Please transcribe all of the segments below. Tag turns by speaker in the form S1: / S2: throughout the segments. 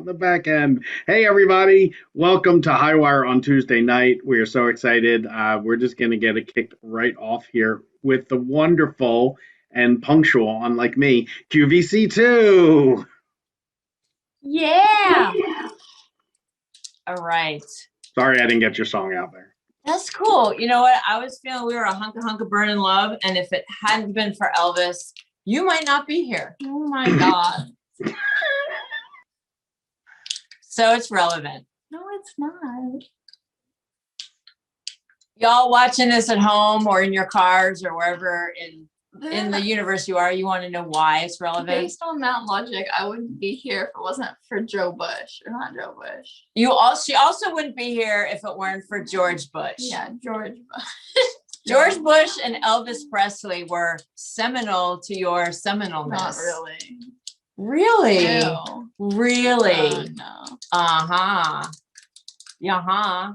S1: on the back end. Hey, everybody. Welcome to Highwire on Tuesday night. We are so excited. We're just going to get it kicked right off here with the wonderful and punctual, unlike me, QVC2.
S2: Yeah. All right.
S1: Sorry I didn't get your song out there.
S2: That's cool. You know what? I was feeling we were a hunk of burning love. And if it hadn't been for Elvis, you might not be here.
S3: Oh my God.
S2: So it's relevant.
S3: No, it's not.
S2: Y'all watching this at home or in your cars or wherever in the universe you are, you want to know why it's relevant?
S3: Based on that logic, I wouldn't be here if it wasn't for Joe Bush or not Joe Bush.
S2: She also wouldn't be here if it weren't for George Bush.
S3: Yeah, George Bush.
S2: George Bush and Elvis Presley were seminal to your seminalness.
S3: Not really.
S2: Really?
S3: No.
S2: Really?
S3: No.
S2: Uh-huh. Yeah.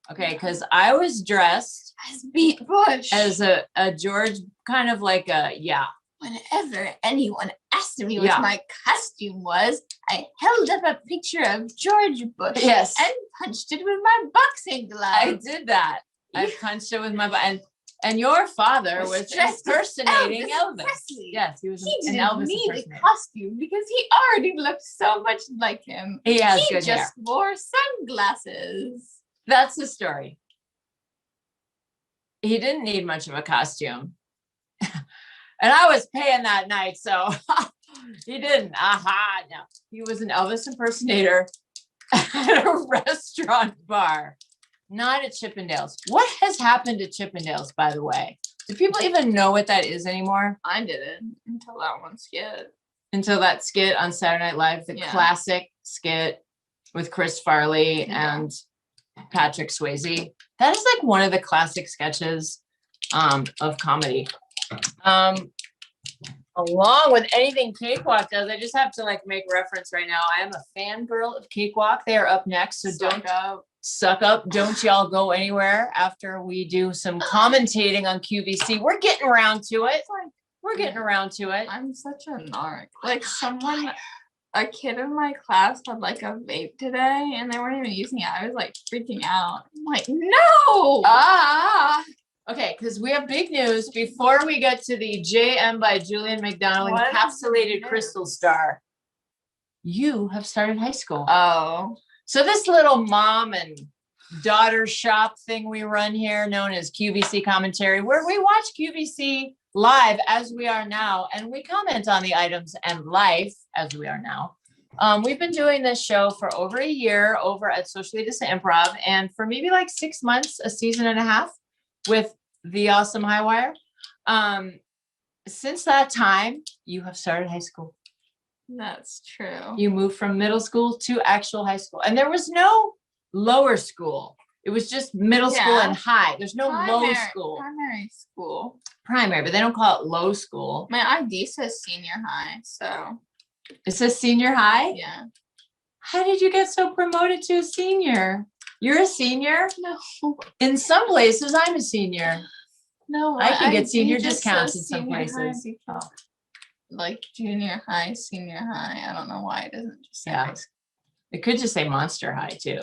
S2: Okay, because I was dressed
S3: As beat Bush.
S2: as a George, kind of like a, yeah.
S3: Whenever anyone asked me what my costume was, I held up a picture of George Bush
S2: Yes.
S3: and punched it with my boxing glove.
S2: I did that. I punched it with my, and your father was
S3: dressed as
S2: impersonating Elvis.
S3: Presley.
S2: Yes, he was
S3: He
S2: an
S3: didn't
S2: Elvis
S3: need a
S2: impersonator.
S3: costume because he already looked so much like him.
S2: He has
S3: He
S2: good hair.
S3: just wore sunglasses.
S2: That's the story. He didn't need much of a costume. And I was paying that night, so he didn't. Aha, no. He was an Elvis impersonator at a restaurant bar, not at Chippendales. What has happened to Chippendales, by the way? Do people even know what that is anymore?
S3: I didn't until that one skit.
S2: Until that skit on Saturday Night Live, the classic skit with Chris Farley and Patrick Swayze. That is like one of the classic sketches of comedy. Along with anything Cakewalk does, I just have to like make reference right now. I am a fangirl of Cakewalk. They are up next, so don't suck up. Don't y'all go anywhere after we do some commentating on QVC. We're getting around to it. We're getting around to it.
S3: I'm such a narc. Like a kid in my class had like a vape today and they weren't even using it. I was like freaking out. I'm like, no!
S2: Okay, because we have big news before we get to the JM by Julian McDonald encapsulated crystal star. You have started high school.
S3: Oh.
S2: So this little mom and daughter shop thing we run here, known as QVC commentary, where we watch QVC live as we are now, and we comment on the items and life as we are now. We've been doing this show for over a year over at Socially Distant Improv, and for maybe like 6 months, a season and a half with the awesome Highwire. Since that time, you have started high school.
S3: That's true.
S2: You moved from middle school to actual high school, and there was no lower school. It was just middle school and high. There's no low school.
S3: Primary school.
S2: Primary, but they don't call it low school.
S3: My ID says senior high, so.
S2: It says senior high?
S3: Yeah.
S2: How did you get so promoted to a senior? You're a senior?
S3: No.
S2: In some places, I'm a senior.
S3: No,
S2: I can get senior discounts in some places.
S3: Like junior high, senior high. I don't know why it doesn't just say high school.
S2: It could just say Monster High too.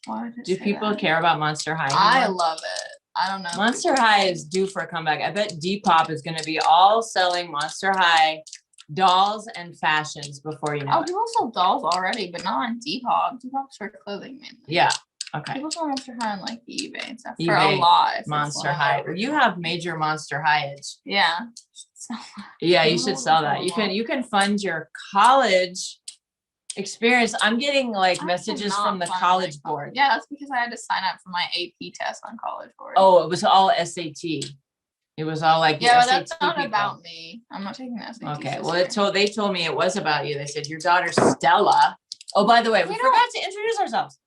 S3: Why would it
S2: Do
S3: say
S2: people
S3: that?
S2: care about Monster High
S3: I
S2: anymore?
S3: love it. I don't know.
S2: Monster High is due for a comeback. I bet Depop is going to be all selling Monster High dolls and fashions before you know it.
S3: People sell dolls already, but not on Depop. Depop's for clothing mainly.
S2: Yeah. Okay.
S3: People sell Monster High on like eBay and stuff for
S2: eBay,
S3: a lot.
S2: Monster High. You have major Monster High-age.
S3: Yeah.
S2: Yeah, you should sell that. You can fund your college experience. I'm getting like messages from the college board.
S3: Yeah, that's because I had to sign up for my AP test on College Board.
S2: Oh, it was all SAT. It was all like
S3: yeah, but
S2: SAT
S3: that's not
S2: people.
S3: about me. I'm not taking the SAT.
S2: Okay, well, they told me it was about you. They said your daughter Stella. Oh, by the way, we forgot to introduce ourselves.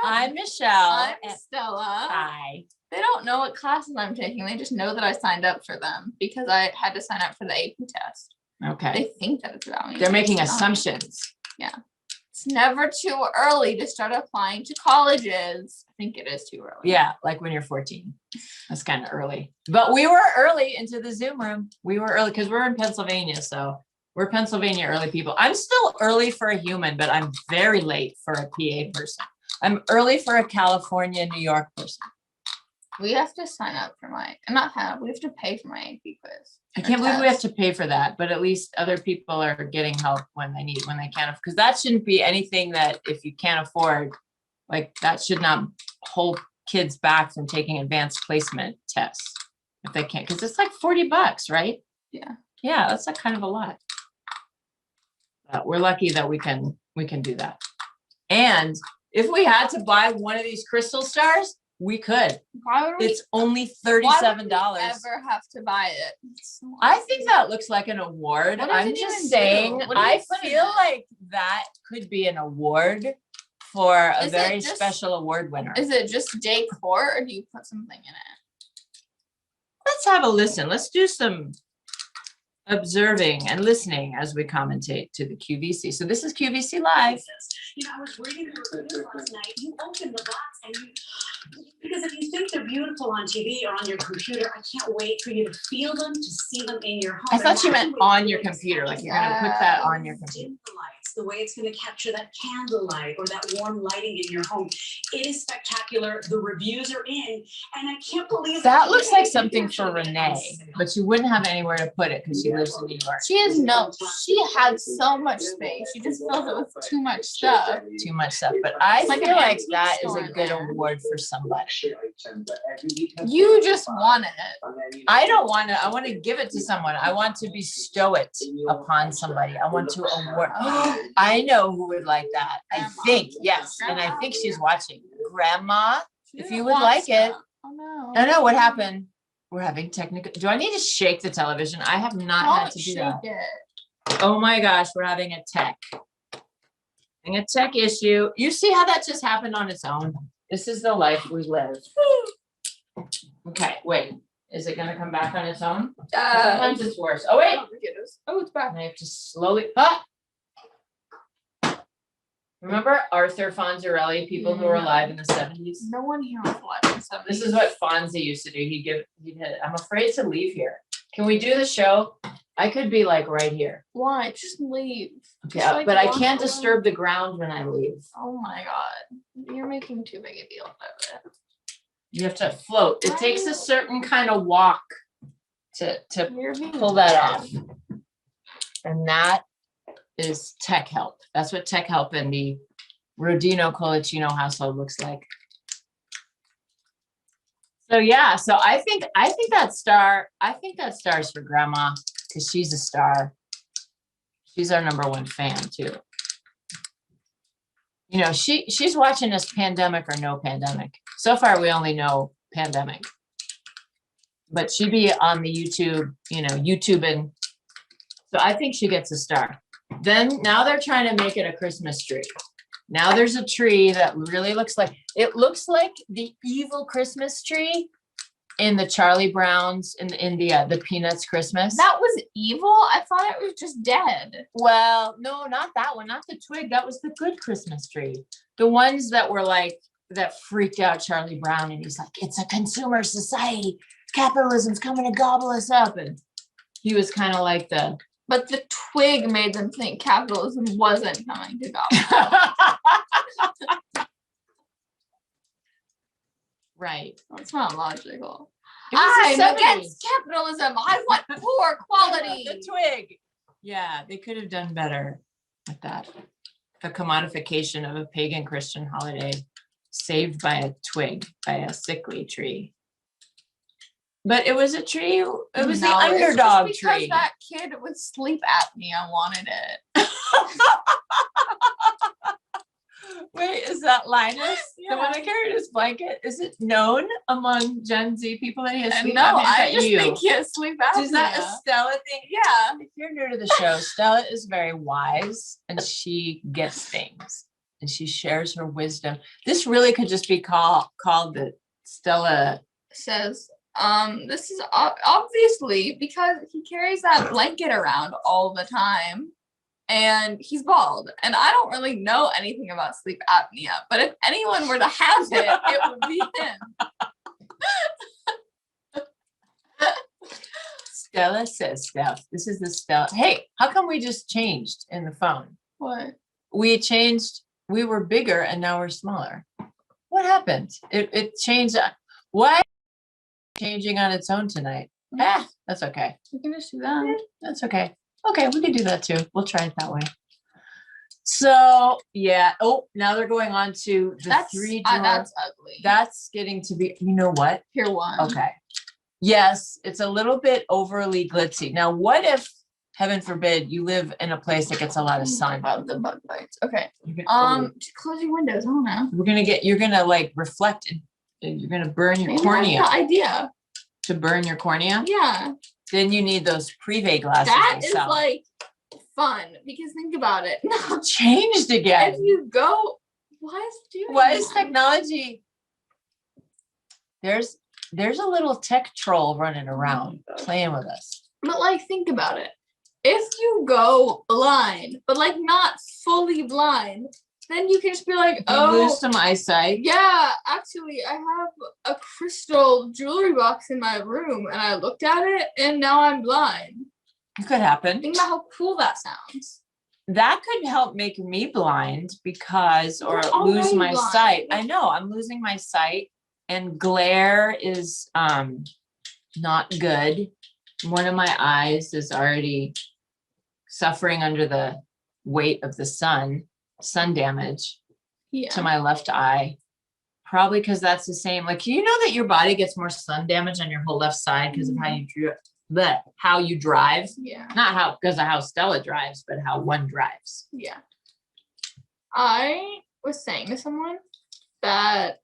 S2: I'm Michelle.
S3: I'm Stella.
S2: Hi.
S3: They don't know what classes I'm taking. They just know that I signed up for them because I had to sign up for the AP test.
S2: Okay.
S3: They think that it's about me.
S2: They're making assumptions.
S3: Yeah. It's never too early to start applying to colleges. I think it is too early.
S2: Yeah, like when you're 14. That's kind of early. But we were early into the Zoom room. We were early because we're in Pennsylvania, so We're Pennsylvania early people. I'm still early for a human, but I'm very late for a PA person. I'm early for a California, New York person.
S3: We have to sign up for we have to pay for my AP quiz.
S2: I can't believe we have to pay for that, but at least other people are getting help when they can't, because that shouldn't be anything that if you can't afford, like that should not hold kids back from taking advanced placement tests if they can't, because it's like $40, right?
S3: Yeah.
S2: Yeah, that's like kind of a lot. We're lucky that we can do that. And if we had to buy one of these crystal stars, we could.
S3: Why would we?
S2: It's only $37.
S3: Why would we ever have to buy it?
S2: I think that looks like an award. I'm just saying, I feel like that could be an award for a very special award winner.
S3: Is it just decor or do you put something in it?
S2: Let's have a listen. Let's do some observing and listening as we commentate to the QVC. So this is QVC Live.
S4: You know, I was reading the reviews last night. You open the box and because if you think they're beautiful on TV or on your computer, I can't wait for you to feel them, to see them in your home.
S2: I thought you meant on your computer, like you're gonna put that on your computer.
S4: Dim the lights, the way it's going to capture that candlelight or that warm lighting in your home. It is spectacular. The reviews are in, and I can't believe
S2: that looks like something for Renee, but you wouldn't have anywhere to put it because she lives in New York.
S3: She has so much space. She just fills it with too much stuff.
S2: But I feel like that is a good award for somebody.
S3: You just want it.
S2: I don't want to. I want to give it to someone. I want to bestow it upon somebody. I want to award. I know who would like that. I think, yes. And I think she's watching. Grandma, if you would like it.
S3: Oh no.
S2: No, what happened? We're having technical. Do I need to shake the television? I have not had to do that. Oh my gosh, we're having a tech issue. You see how that just happened on its own? This is the life we live. Okay, wait. Is it gonna come back on its own? Sometimes it's worse. Oh wait.
S3: Oh, it's back.
S2: I have to slowly. Remember Arthur Fonzarelli, people who were alive in the 70s?
S3: No one here was alive in the 70s.
S2: This is what Fonzie used to do. He'd hit, I'm afraid to leave here. Can we do the show? I could be like right here.
S3: Why? Just leave.
S2: Okay, but I can't disturb the ground when I leave.
S3: Oh my God. You're making too big a deal out of it.
S2: You have to float. It takes a certain kind of walk to pull that off. And that is tech help. That's what tech help in the Rodino Colicino household looks like. So yeah, so I think that star's for Grandma because she's a star. She's our #1 fan too. You know, she's watching us pandemic or no pandemic. So far, we only know pandemic. But she'd be on the YouTube, YouTubing. So I think she gets a star. Then now they're trying to make it a Christmas tree. Now there's a tree that really looks like the evil Christmas tree in the Charlie Brown's in the Peanuts Christmas.
S3: That was evil? I thought it was just dead.
S2: Well, no, not that one, not the twig. That was the good Christmas tree. The ones that were like, that freaked out Charlie Brown and he's like, it's a consumer society. Capitalism's coming to gobble us up. And he was kind of like
S3: but the twig made them think capitalism wasn't coming to gobble.
S2: Right.
S3: That's not logical.
S2: I'm
S3: against capitalism. I want poor quality.
S2: The twig. Yeah, they could have done better with that. The commodification of a pagan Christian holiday saved by a twig, by a sickly tree. But it was a tree. It was the underdog
S3: because
S2: tree.
S3: That kid with sleep apnea wanted it.
S2: Wait, is that Linus?
S3: Yeah.
S2: The one that carried his blanket? Is it known among Gen Z people that he has sleep
S3: No,
S2: apnea?
S3: I just think he has sleep apnea.
S2: Is that a Stella thing?
S3: Yeah.
S2: If you're new to the show, Stella is very wise and she gets things and she shares her wisdom. This really could just be called the Stella
S3: says, this is obviously because he carries that blanket around all the time and he's bald. And I don't really know anything about sleep apnea, but if anyone were to have it would be him.
S2: Stella says stuff. This is the Stella. Hey, how come we just changed in the phone?
S3: What?
S2: We changed, we were bigger and now we're smaller. What happened? It changed. Why changing on its own tonight? Ah, that's okay.
S3: We can just do that.
S2: That's okay. Okay, we can do that too. We'll try it that way. So yeah. Oh, now they're going on to the
S3: That's
S2: 3 drawer.
S3: that's ugly.
S2: That's getting to be, you know what?
S3: Here one.
S2: Okay. Yes, it's a little bit overly glitzy. Now, what if, heaven forbid, you live in a place that gets a lot of sun?
S3: About the bug bites. Okay.
S2: Oh,
S3: Just close your windows. I don't know.
S2: you're gonna like reflect and you're gonna burn your
S3: Maybe
S2: cornea.
S3: that's the idea.
S2: To burn your cornea?
S3: Yeah.
S2: Then you need those privé glasses.
S3: That
S2: they
S3: is
S2: sell.
S3: like fun because think about it.
S2: Changed again.
S3: If you go, why is it doing
S2: What is
S3: that?
S2: technology? There's a little tech troll running around playing with us.
S3: But like, think about it. If you go blind, but like not fully blind, then you can just be like,
S2: You lose
S3: oh,
S2: some eyesight.
S3: yeah, actually, I have a crystal jewelry box in my room, and I looked at it, and now I'm blind.
S2: It could happen.
S3: Think about how cool that sounds.
S2: That could help make me blind because, or
S3: You're
S2: lose
S3: already
S2: my
S3: blind.
S2: sight. I know I'm losing my sight, and glare is not good. One of my eyes is already suffering under the weight of the sun damage
S3: Yeah.
S2: to my left eye. Probably because that's the same. Like, you know that your body gets more sun damage on your whole left side because of how you how you drive.
S3: Yeah.
S2: Not how because of how Stella drives, but how one drives.
S3: Yeah. I was saying to someone that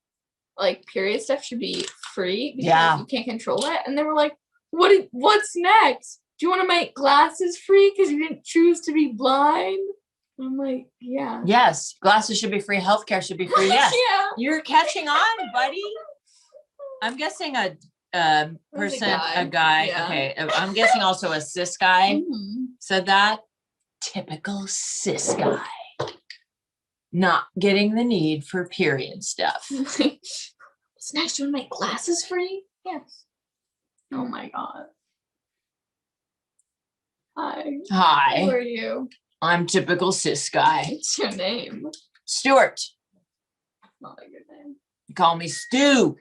S3: like period stuff should be free because
S2: Yeah.
S3: you can't control it. And they were like, what's next? Do you want to make glasses free because you didn't choose to be blind? I'm like, yeah.
S2: Yes, glasses should be free. Healthcare should be free. Yes,
S3: Yeah.
S2: you're catching on, buddy. I'm guessing a person, a guy.
S3: Yeah.
S2: Okay, I'm guessing also a cis guy
S3: Mhm.
S2: said that. Typical cis guy, not getting the need for period stuff.
S3: What's next? Do you want to make glasses free? Yes. Oh my god. Hi. Who
S2: Hi,
S3: are you?
S2: I'm typical cis guy.
S3: What's your name?
S2: Stuart.
S3: Not a good name.
S2: Call me Stu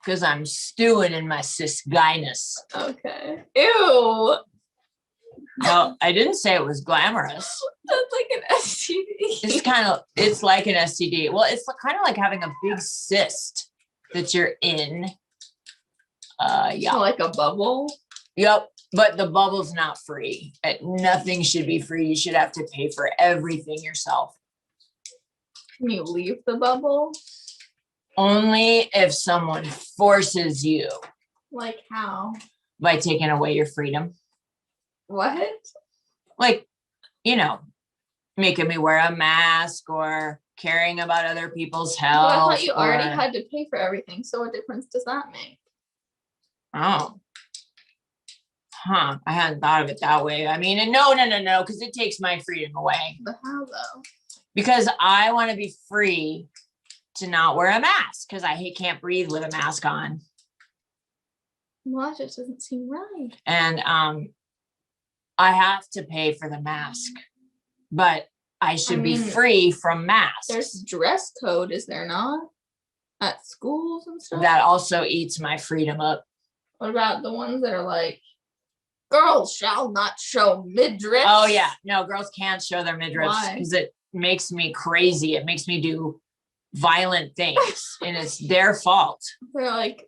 S2: because I'm stewing in my cis guyness.
S3: Okay. Ew.
S2: No, I didn't say it was glamorous.
S3: That's like an STD.
S2: It's like an STD. Well, it's kind of like having a big cyst that you're in. Yeah.
S3: Like a bubble.
S2: Yep. But the bubble's not free. Nothing should be free. You should have to pay for everything yourself.
S3: Can you leave the bubble?
S2: Only if someone forces you
S3: Like how?
S2: by taking away your freedom.
S3: What?
S2: Like, making me wear a mask or caring about other people's
S3: But I
S2: health.
S3: thought you already
S2: or-
S3: had to pay for everything. So what difference does that make?
S2: Oh. Huh. I hadn't thought of it that way. I mean, and no, because it takes my freedom away.
S3: But how though?
S2: Because I want to be free to not wear a mask because I can't breathe with a mask on.
S3: Well, that just doesn't seem right.
S2: And I have to pay for the mask, but I should be
S3: mean,
S2: free from masks.
S3: There's dress code, is there not? At schools and stuff?
S2: That also eats my freedom up.
S3: What about the ones that are like, girls shall not show midriff?
S2: Oh yeah, no, girls can't show their midriffs
S3: Why?
S2: because it makes me crazy. It makes me do violent things, and it's their fault.
S3: They're like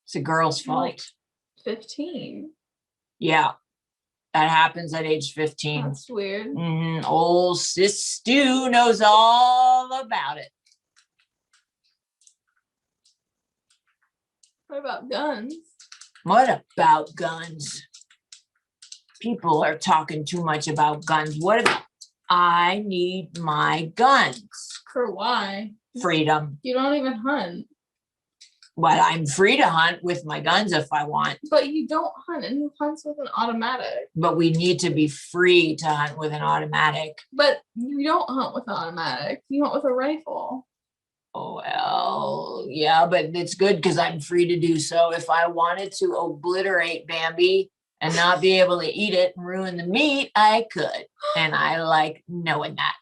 S2: It's a girl's fault.
S3: Like 15.
S2: Yeah, that happens at age 15.
S3: That's weird.
S2: Old sis Stu knows all about it.
S3: What about guns?
S2: What about guns? People are talking too much about guns. What about I need my guns?
S3: For why?
S2: Freedom.
S3: You don't even hunt.
S2: But I'm free to hunt with my guns if I want.
S3: But you don't hunt, and who hunts with an automatic?
S2: But we need to be free to hunt with an automatic.
S3: But you don't hunt with an automatic. You hunt with a rifle.
S2: Oh, well, yeah, but it's good because I'm free to do so. If I wanted to obliterate Bambi and not be able to eat it and ruin the meat, I could. And I like knowing that.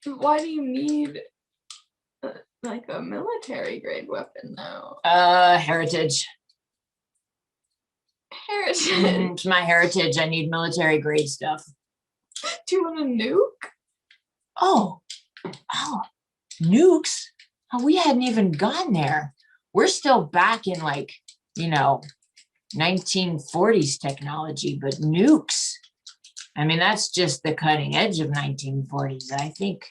S3: Why do you need like a military grade weapon though?
S2: Heritage.
S3: Heritage.
S2: It's my heritage. I need military grade stuff.
S3: Do you want a nuke?
S2: Oh, nukes. Oh, we hadn't even gone there. We're still back in like, 1940s technology, but nukes. I mean, that's just the cutting edge of 1940s. I think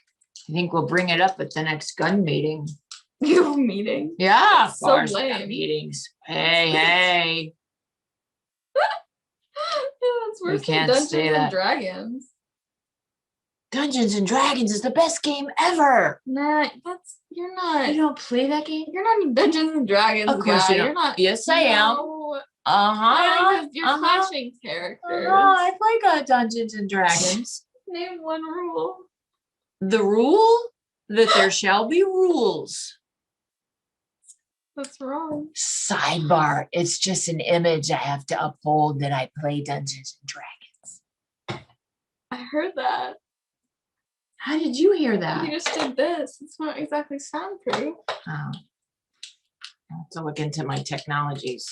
S2: we'll bring it up at the next gun meeting.
S3: You have a meeting?
S2: Yeah, of
S3: So
S2: course, we got
S3: lame.
S2: meetings. Hey.
S3: Yeah, it's worse than
S2: can't
S3: Dungeons
S2: say
S3: and
S2: that.
S3: Dragons.
S2: Dungeons and Dragons is the best game ever.
S3: Nah, you're not.
S2: You don't play that game?
S3: You're not a Dungeons and Dragons
S2: Of course
S3: guy.
S2: you don't.
S3: You're not.
S2: Yes, I am.
S3: No.
S2: Uh-huh.
S3: You're clashing characters.
S2: I play Dungeons and Dragons.
S3: Name one rule.
S2: The rule that there shall be rules.
S3: That's wrong.
S2: Sidebar. It's just an image I have to uphold that I play Dungeons and Dragons.
S3: I heard that.
S2: How did you hear that?
S3: You just did this. It's not exactly soundproof.
S2: Oh. I'll have to look into my technologies.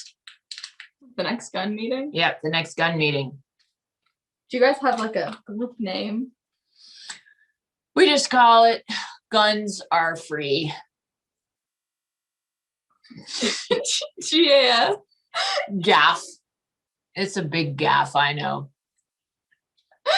S3: The next gun meeting?
S2: Yep, the next gun meeting.
S3: Do you guys have like a group name?
S2: We just call it Guns Are Free.
S3: GAF.
S2: Gaff. It's a big gaff, I know.
S3: That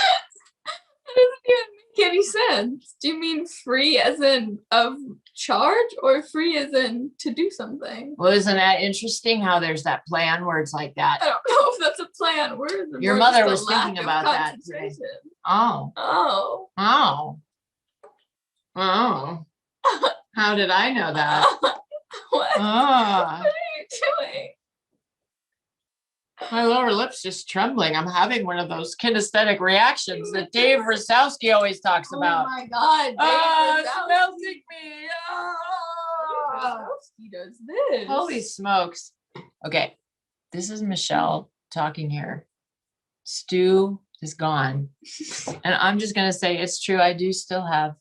S3: doesn't even make any sense. Do you mean free as in of charge or free as in to do something?
S2: Well, isn't that interesting how there's that play on words like that?
S3: I don't know if that's a play on words. or
S2: Your
S3: more
S2: mother
S3: just a
S2: was thinking
S3: lack of
S2: about that today.
S3: concentration.
S2: Oh.
S3: Oh.
S2: How did I know that?
S3: What?
S2: Ah.
S3: What are you doing?
S2: My lower lip's just trembling. I'm having one of those kinesthetic reactions that Dave Rosowski always talks about.
S3: Oh my God. Dave
S2: It's
S3: Rosowski.
S2: melting me.
S3: Dave Rosowski does this.
S2: Holy smokes. Okay, this is Michelle talking here. Stu is gone. And I'm just going to say it's true. I do still have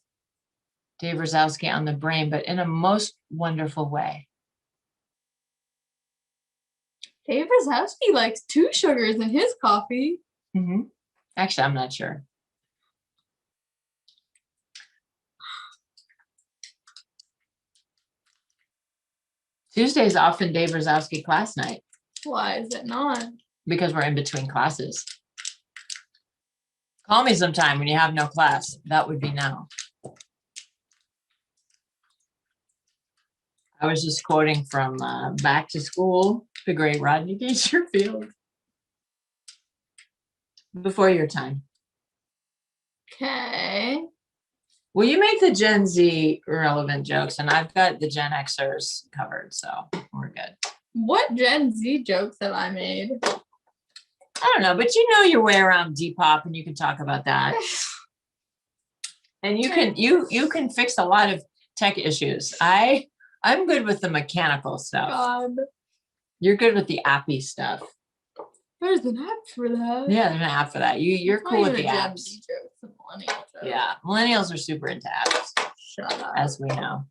S2: Dave Rosowski on the brain, but in a most wonderful way.
S3: Dave Rosowski likes 2 sugars in his coffee.
S2: Mm-hmm. Actually, I'm not sure. Tuesday is often Dave Rosowski class night
S3: Why is it not?
S2: because we're in between classes. Call me sometime when you have no class. That would be now. I was just quoting from Back to School, the great Rodney Dangerfield. Before your time.
S3: Okay.
S2: Well, you make the Gen Z relevant jokes, and I've got the Gen Xers covered, so we're good.
S3: What Gen Z jokes have I made?
S2: I don't know, but you know your way around Depop, and you can talk about that. And you can fix a lot of tech issues. I'm good with the mechanical stuff.
S3: God.
S2: You're good with the appy stuff.
S3: There's an app for that.
S2: Yeah, there's an app for that. You're
S3: It's not
S2: cool with
S3: even
S2: the
S3: a Gen
S2: apps.
S3: Z joke, it's a millennial joke.
S2: Yeah, millennials are super into apps,
S3: Shut up.
S2: as we know.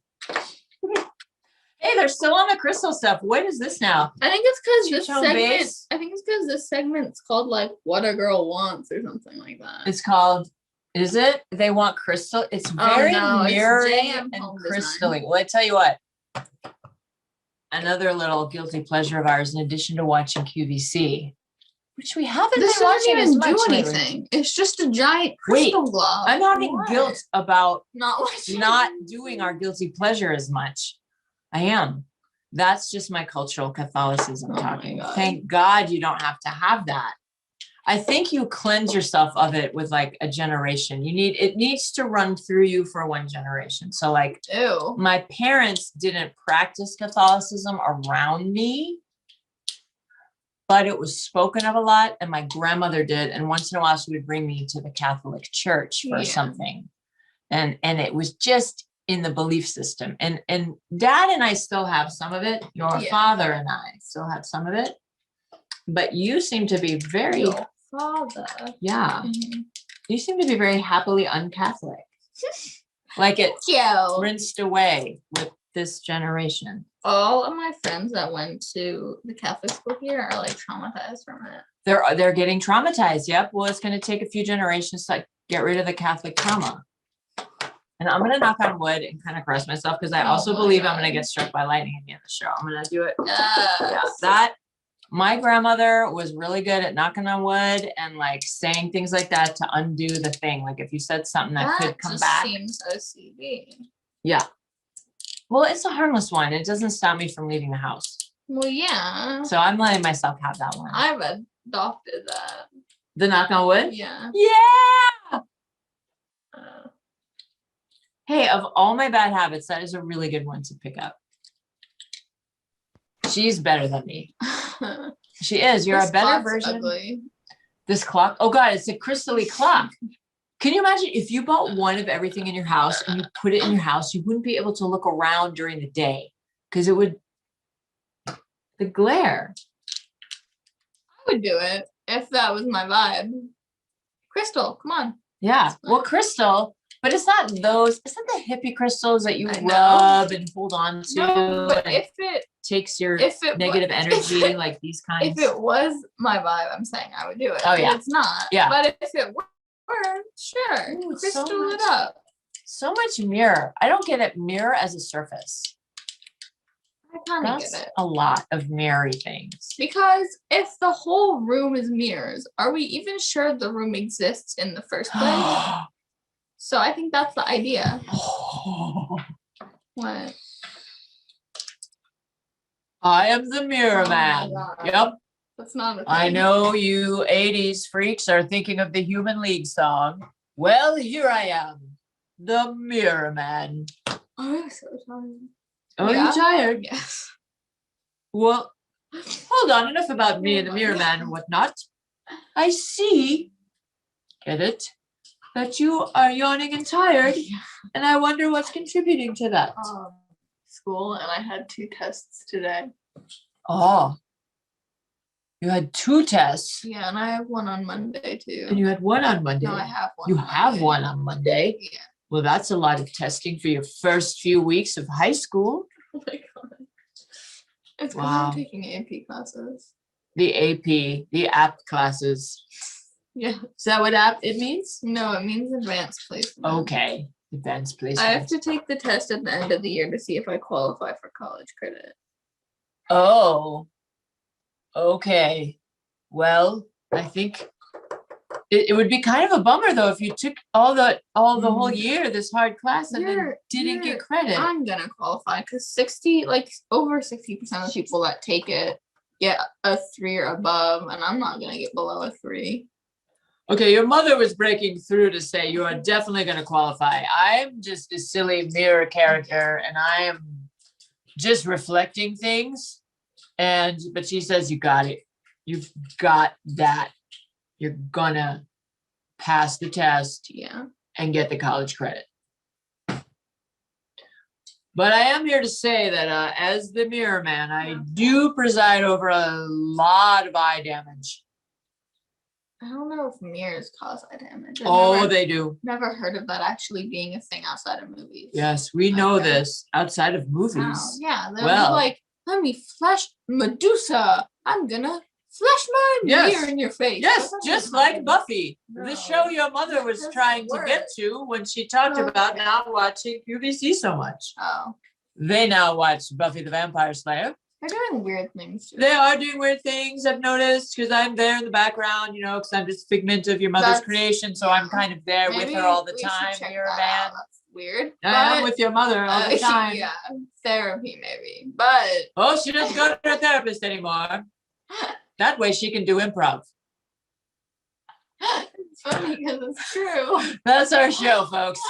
S2: Hey, they're still on the crystal stuff. What is this now?
S3: I think it's because this
S2: Two-tone
S3: segment.
S2: bass?
S3: I think it's because this segment's called like "What a Girl Wants" or something like that.
S2: It's called, is it? They want crystal. It's very
S3: no, it's
S2: mirrory
S3: JM
S2: and
S3: home design.
S2: crystalline. Well, I tell you what. Another little guilty pleasure of ours, in addition to watching QVC, which we haven't
S3: This
S2: been
S3: doesn't
S2: watching as
S3: even
S2: much
S3: do
S2: lately.
S3: anything. It's just a giant
S2: Wait,
S3: crystal glob.
S2: I'm having
S3: What?
S2: guilt about
S3: Not watching.
S2: not doing our guilty pleasure as much. I am. That's just my cultural Catholicism
S3: Oh my
S2: talking.
S3: God.
S2: Thank God you don't have to have that. I think you cleanse yourself of it with like a generation. It needs to run through you for one generation. So like
S3: Ew.
S2: my parents didn't practice Catholicism around me, but it was spoken of a lot, and my grandmother did. And once in a while she would bring me to the Catholic Church for
S3: Yeah.
S2: something. And it was just in the belief system. And Dad and I still have some of it. Your
S3: Yeah.
S2: father and I still have some of it. But you seem to be very,
S3: Your father.
S2: yeah,
S3: Mhm.
S2: you seem to be very happily un-Catholic. Like it
S3: Yo.
S2: rinsed away with this generation.
S3: All of my friends that went to the Catholic school here are like traumatized from it.
S2: They're getting traumatized. Yep. Well, it's going to take a few generations to get rid of the Catholic trauma. And I'm going to knock on wood and kind of cross myself because I
S3: Oh
S2: also
S3: my
S2: believe I'm
S3: God.
S2: going to get struck by lightning at the end of the show. I'm going to do it.
S3: Yes.
S2: Yeah, that my grandmother was really good at knocking on wood and like saying things like that to undo the thing. Like if you said something that could come
S3: just
S2: back.
S3: seems OCD.
S2: Yeah. Well, it's a harmless one. It doesn't stop me from leaving the house.
S3: Well, yeah.
S2: So I'm letting myself have that one.
S3: I've adopted that.
S2: The knock on wood?
S3: Yeah.
S2: Yeah.
S3: Uh,
S2: Hey, of all my bad habits, that is a really good one to pick up. She's better than me. She is. You're
S3: this
S2: a better
S3: clock's
S2: version.
S3: Ugly.
S2: This clock. Oh God, it's a crystal-y clock. Can you imagine if you bought one of everything in your house and you put it in your house, you wouldn't be able to look around during the day because it would, the glare.
S3: I would do it if that was my vibe. Crystal, come on.
S2: Yeah. Well, crystal, but it's not those, it's not the hippie crystals that you
S3: I know.
S2: rub and hold on to.
S3: No, but
S2: and
S3: if it
S2: takes your
S3: negative
S2: negative energy, like these kinds.
S3: if it was my vibe, I'm saying I would do it.
S2: Oh,
S3: but
S2: yeah.
S3: it's not.
S2: Yeah.
S3: But if it were, sure.
S2: Ooh,
S3: Crystal
S2: so
S3: it
S2: much.
S3: up.
S2: So much mirror. I don't get it. Mirror as a surface.
S3: I kind of
S2: That's
S3: get it.
S2: a lot of mirror things.
S3: Because if the whole room is mirrors, are we even sure the room exists in the first place? So I think that's the idea. What?
S2: I am the mirror
S3: Oh my
S2: man.
S3: God.
S2: Yep.
S3: That's not a thing.
S2: I know you 80s freaks are thinking of the Human League song. Well, here I am, the mirror man.
S3: I'm so tired.
S2: Oh,
S3: Yeah?
S2: you tired?
S3: Yes.
S2: Well, hold on. Enough about me
S3: Oh
S2: and the
S3: my
S2: mirror
S3: God.
S2: man and whatnot. I see, get it, that you are yawning and tired, and I wonder what's contributing to that.
S3: School, and I had 2 tests today.
S2: Oh, you had 2 tests,
S3: Yeah, and I have one on Monday too.
S2: and you had one on Monday.
S3: No, I have one.
S2: You
S3: on
S2: have
S3: Monday.
S2: one on Monday.
S3: Yeah.
S2: Well, that's a lot of testing for your first few weeks of high school.
S3: Oh my God. It's because
S2: Wow.
S3: I'm taking AP classes.
S2: The AP, the app classes.
S3: Yeah.
S2: Is that what app it means?
S3: No, it means advanced placement.
S2: Okay, advanced
S3: I have
S2: placement.
S3: to take the test at the end of the year to see if I qualify for college credit.
S2: Oh, okay. Well, I think it would be kind of a bummer though if you took all the whole year this hard class and then didn't get credit.
S3: I'm gonna qualify because over 60% of people that take it get a 3 or above, and I'm not gonna get below a 3.
S2: Okay, your mother was breaking through to say you are definitely going to qualify. I'm just a silly mirror character and I am just reflecting things. But she says you got it. You've got that. You're gonna pass the test
S3: Yeah.
S2: and get the college credit. But I am here to say that as the mirror man, I do preside over a lot of eye damage.
S3: I don't know if mirrors cause eye damage.
S2: They do.
S3: Never heard of that actually being a thing outside of movies.
S2: Yes, we know
S3: Okay.
S2: this outside of movies.
S3: Wow. Yeah, they'll
S2: Well-
S3: be like, let me flash Medusa. I'm gonna flash my mirror in your face.
S2: Yes,
S3: That's
S2: just
S3: not
S2: like
S3: good.
S2: Buffy, the
S3: No.
S2: show your mother was
S3: That
S2: trying
S3: doesn't
S2: to get
S3: work.
S2: to when she talked about
S3: Okay.
S2: not watching QVC so much.
S3: Oh,
S2: They now watch Buffy the Vampire Slayer.
S3: they're doing weird things too.
S2: They are doing weird things, I've noticed, because I'm there in the background, because I'm just a figment of your mother's
S3: That's-
S2: creation, so I'm kind of there with
S3: Maybe
S2: her all the
S3: we should
S2: time,
S3: check
S2: mirror
S3: that
S2: man.
S3: out. That's weird.
S2: I am
S3: but,
S2: with your mother all the time.
S3: Yeah, therapy maybe, but
S2: Oh, she doesn't go to a therapist anymore. That way she can do improv.
S3: it's funny because it's true.
S2: That's our show, folks.